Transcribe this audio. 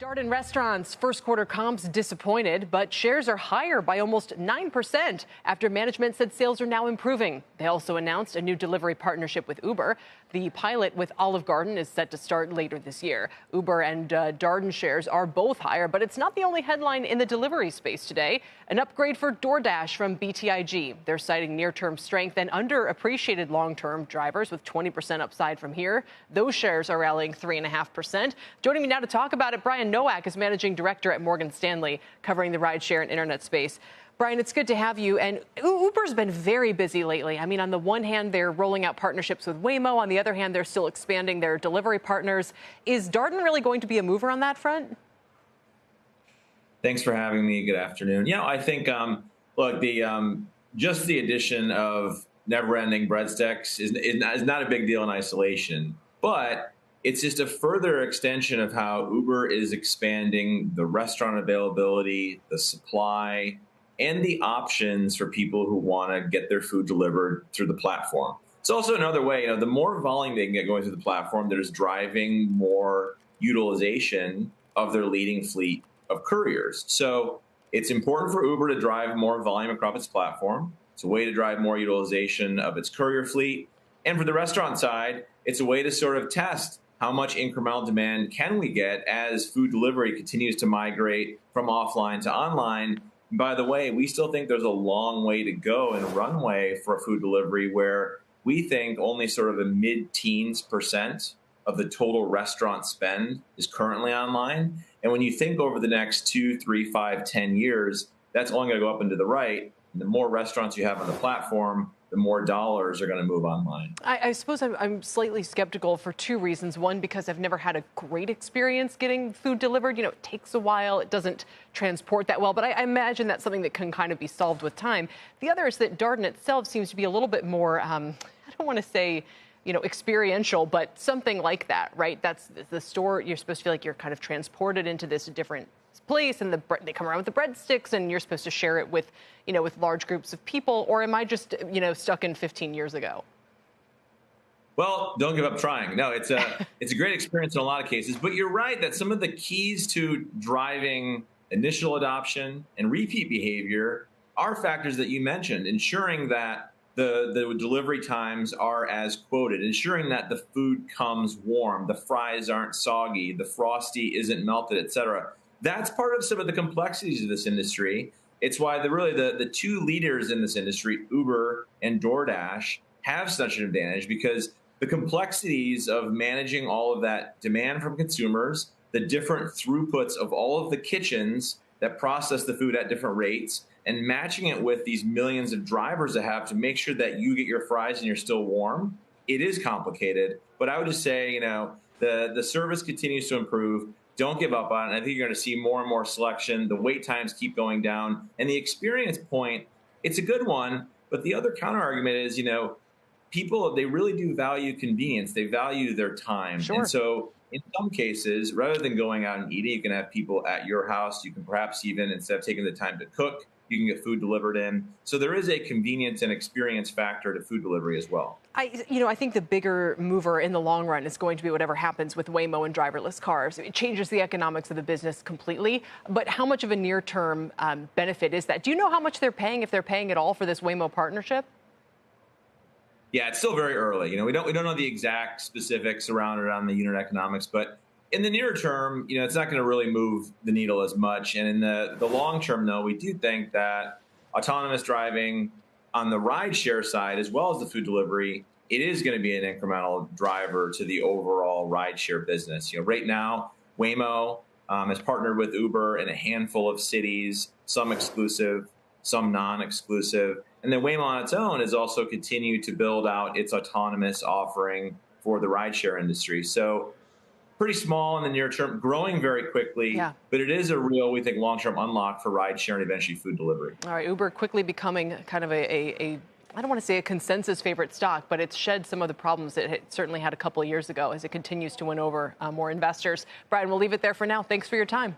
Darden restaurants' first quarter comps disappointed, but shares are higher by almost 9% after management said sales are now improving. They also announced a new delivery partnership with Uber. The pilot with Olive Garden is set to start later this year. Uber and Darden shares are both higher, but it's not the only headline in the delivery space today. An upgrade for DoorDash from BTIG. They're citing near-term strength and underappreciated long-term drivers with 20% upside from here. Those shares are rallying 3.5%. Joining me now to talk about it, Brian Nowak is managing director at Morgan Stanley, covering the rideshare and internet space. Brian, it's good to have you. And Uber's been very busy lately. I mean, on the one hand, they're rolling out partnerships with Waymo. On the other hand, they're still expanding their delivery partners. Is Darden really going to be a mover on that front? Thanks for having me. Good afternoon. I think, look, just the addition of never-ending breadsticks is not a big deal in isolation, but it's just a further extension of how Uber is expanding the restaurant availability, the supply, and the options for people who want to get their food delivered through the platform. It's also another way, the more volume they can get going through the platform, that is driving more utilization of their leading fleet of couriers. So it's important for Uber to drive more volume across its platform. It's a way to drive more utilization of its courier fleet. And for the restaurant side, it's a way to sort of test how much incremental demand can we get as food delivery continues to migrate from offline to online. And by the way, we still think there's a long way to go and runway for food delivery, where we think only sort of a mid-teens % of the total restaurant spend is currently online. And when you think over the next 2, 3, 5, 10 years, that's only going to go up and to the right. And the more restaurants you have on the platform, the more dollars are going to move online. I suppose I'm slightly skeptical for two reasons. One, because I've never had a great experience getting food delivered. It takes a while. It doesn't transport that well. But I imagine that's something that can kind of be solved with time. The other is that Darden itself seems to be a little bit more, I don't want to say, experiential, but something like that, right? That's the store. You're supposed to feel like you're kind of transported into this different place, and they come around with the breadsticks, and you're supposed to share it with, with large groups of people. Or am I just, stuck in 15 years ago? Well, don't give up trying. No, it's a great experience in a lot of cases. But you're right that some of the keys to driving initial adoption and repeat behavior are factors that you mentioned, ensuring that the delivery times are as quoted, ensuring that the food comes warm, the fries aren't soggy, the Frosty isn't melted, et cetera. That's part of some of the complexities of this industry. It's why the two leaders in this industry, Uber and DoorDash, have such an advantage, because the complexities of managing all of that demand from consumers, the different throughputs of all of the kitchens that process the food at different rates, and matching it with these millions of drivers that have to make sure that you get your fries and you're still warm, it is complicated. But I would just say, the service continues to improve. Don't give up on it. I think you're going to see more and more selection. The wait times keep going down. And the experience point, it's a good one. But the other counter argument is, people, they really do value convenience. They value their time. Sure. And so in some cases, rather than going out and eating, you can have people at your house. You can perhaps even, instead of taking the time to cook, you can get food delivered in. So there is a convenience and experience factor to food delivery as well. I think the bigger mover in the long run is going to be whatever happens with Waymo and driverless cars. It changes the economics of the business completely. But how much of a near-term benefit is that? Do you know how much they're paying, if they're paying at all, for this Waymo partnership? Yeah, it's still very early. We don't know the exact specifics around the unit economics, but in the near term, it's not going to really move the needle as much. And in the long term, though, we do think that autonomous driving on the rideshare side, as well as the food delivery, it is going to be an incremental driver to the overall rideshare business. Right now, Waymo has partnered with Uber in a handful of cities, some exclusive, some non-exclusive. And then Waymo on its own has also continued to build out its autonomous offering for the rideshare industry. So pretty small in the near term, growing very quickly, but it is a real, we think, long-term unlock for rideshare and eventually food delivery. All right, Uber quickly becoming kind of I don't want to say a consensus favorite stock, but it's shed some of the problems that it certainly had a couple of years ago as it continues to win over more investors. Brian, we'll leave it there for now. Thanks for your time.